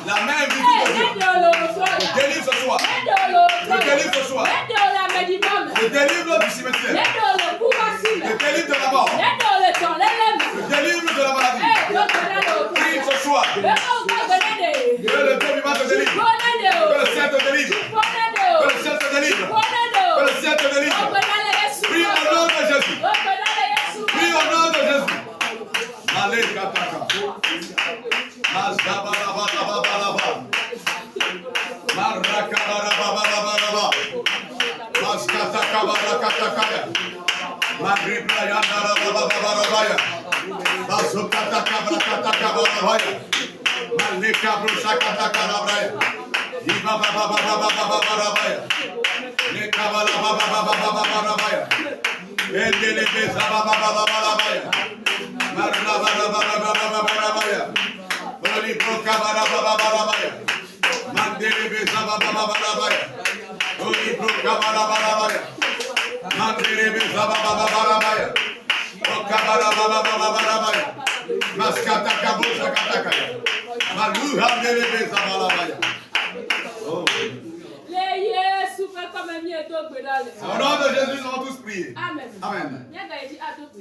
La main invisible de Dieu. Te délivre ce soir. Te délivre ce soir. Te délivre du cimetière. Te délivre de la mort. Te délivre de la maladie. Prie ce soir. Que le Dieu vivant te délivre. Que le ciel te délivre. Que le ciel te délivre. Que le ciel te délivre. Prie au nom de Jésus. Prie au nom de Jésus. Allez, Kataka. Masabalabalaba. Marakabarababa. Maskatakabarakataka. Magribrayandarababarabaya. Bazukatakabrakatakabaya. Malikabrusakatakabraya. Ibabababababababaya. Nekabalababababababaya. Endelebezabababababaya. Marababababababaya. Olibrokabarababababaya. Mandelebezabababababaya. Olibrokabarabababaya. Mandelebezabababababaya. Okabarabababababaya. Maskatakabrusakatakaya. Maluhandelebezabababaya. Oh. Au nom de Jésus, nous allons tous prier. Amen. Amen.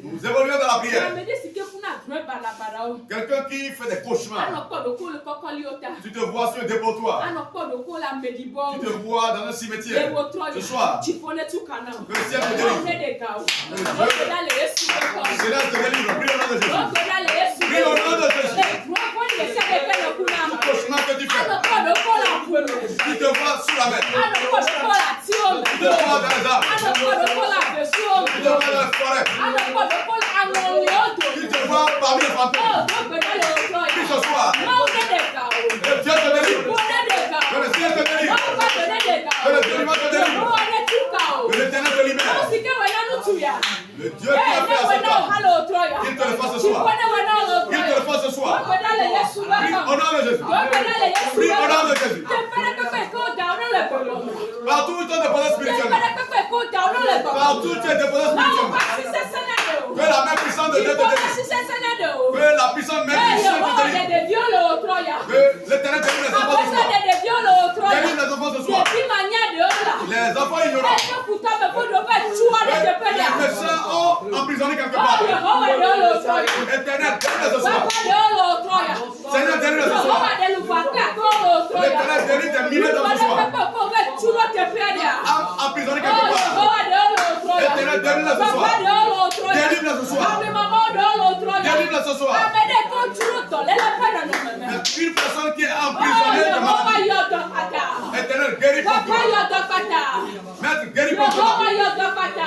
Nous évoluons dans la prière. Quelqu'un qui fait des cauchemars. Tu te vois sur un dépotoir. Tu te vois dans un cimetière. Ce soir, que le ciel te délivre. Cela te délivre. Prie au nom de Jésus. Prie au nom de Jésus. Tout cauchemar que tu fais. Tu te vois sous la mer. Tu te vois dans les arbres. Tu te vois dans la forêt. Tu te vois parmi les fantômes. Puis ce soir, le Dieu te délivre. Que le ciel te délivre. Que le Dieu vivant te délivre. Que l'Éternel te libère. Le Dieu qui a fait à cet homme, qu'il te le fasse ce soir. Qu'il te le fasse ce soir. Prie au nom de Jésus. Prie au nom de Jésus. Partout où tu es déposé spirituellement. Partout où tu es déposé spirituellement. Que la main puissante de Dieu te délivre. Que la puissante main puissante te délivre. Que l'Éternel délivre les enfants ce soir. Délivre les enfants ce soir. Les enfants ignorants. Les méchants ont emprisonné quelque part. Éternel, délivre ce soir. Seigneur, délivre ce soir. L'Éternel délivre des milliers d'hommes ce soir. Emprisonné quelque part. Éternel, délivre ce soir. Délivre ce soir. Délivre ce soir. Une personne qui est emprisonnée de maladie. Éternel, guéris promptement. Maître, guéris promptement.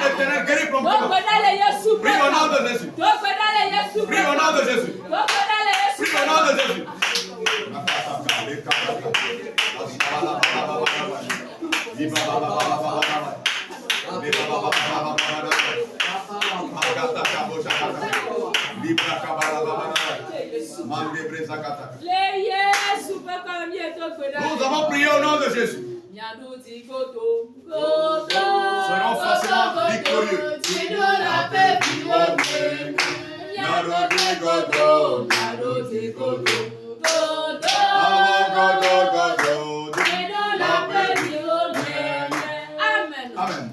Éternel, guéris promptement. Prie au nom de Jésus. Prie au nom de Jésus. Prie au nom de Jésus. Nous avons prié au nom de Jésus. Serons forcément victorieux. Amen.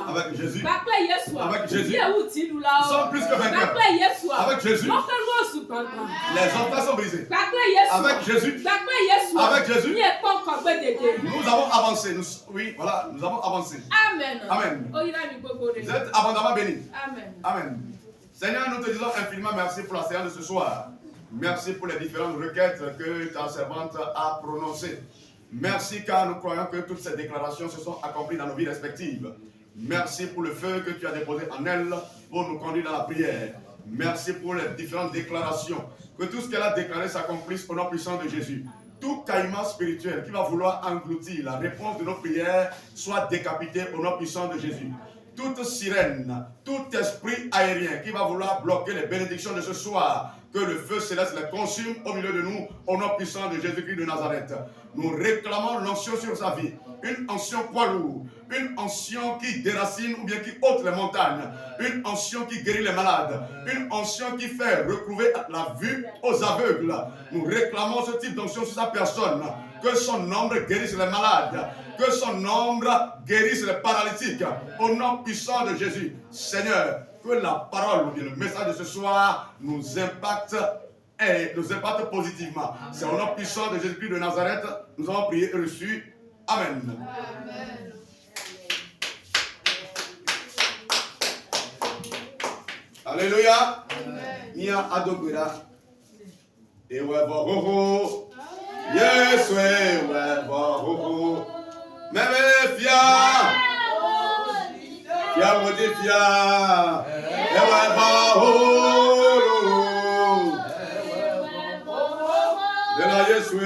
Avec Jésus. Avec Jésus. Nous sommes plus que vainqueurs. Avec Jésus. Les obstacles sont brisés. Avec Jésus. Avec Jésus. Nous avons avancé. Oui, voilà, nous avons avancé. Amen. Amen. Vous êtes abondamment bénis. Amen. Amen. Seigneur, nous te disons infiniment merci pour la séance de ce soir. Merci pour les différentes requêtes que ta servante a prononcées. Merci car nous croyons que toutes ces déclarations se sont accomplies dans nos vies respectives. Merci pour le feu que tu as déposé en elle pour nous conduire dans la prière. Merci pour les différentes déclarations. Que tout ce qu'elle a déclaré s'accomplisse au nom puissant de Jésus. Tout caïman spirituel qui va vouloir engloutir la réponse de nos prières soit décapité au nom puissant de Jésus. Toute sirène, tout esprit aérien qui va vouloir bloquer les bénédictions de ce soir, que le feu céleste les consume au milieu de nous, au nom puissant de Jésus-Christ de Nazareth. Nous réclamons l'onction sur sa vie, une onction poids lourd, une onction qui déracine ou bien qui ôte les montagnes, une onction qui guérit les malades, une onction qui fait recouvrer la vue aux aveugles. Nous réclamons ce type d'onction sur sa personne, que son ombre guérisse les malades, que son ombre guérisse les paralytiques, au nom puissant de Jésus. Seigneur, que la parole ou bien le message de ce soir nous impacte et nous impacte positivement. C'est au nom puissant de Jésus-Christ de Nazareth, nous avons prié et reçu. Amen. Amen. Alléluia. Amen. Mia adogbera. Ewe bohoho. Yes, ewe bohoho. Meme fia. Fia modi fia. Ewe bohoho. Dela Yesu.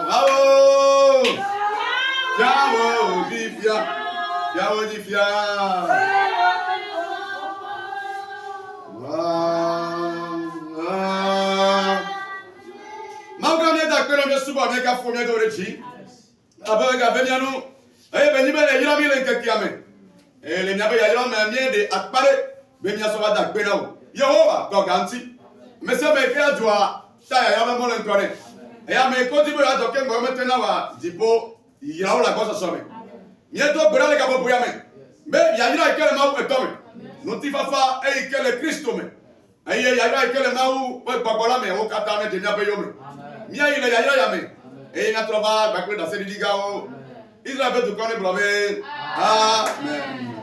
Bravo. Fia modi fia. Fia modi fia. Suba meka fomia do rechi abega benianu beni bele yira mi lenke kiame le nya be yira ma mie de akpare be mia so bada gbe nawo Yehova to ganti me se be ke adua ta ya me mo lenkore ya me ko dibo ya to ke ngo mete na wa dibo yira o la cosa so me mie to gbera le ka bo ya me be ya yira ke le ma wo to me no ti fa fa e ke le Kristo me e ya yira ke le ma wo gbogbora me o kata me de nya be yo me Mia ile ya ya me. E na trova bakwe da se diga o. Israel be tu kone blome. Amen.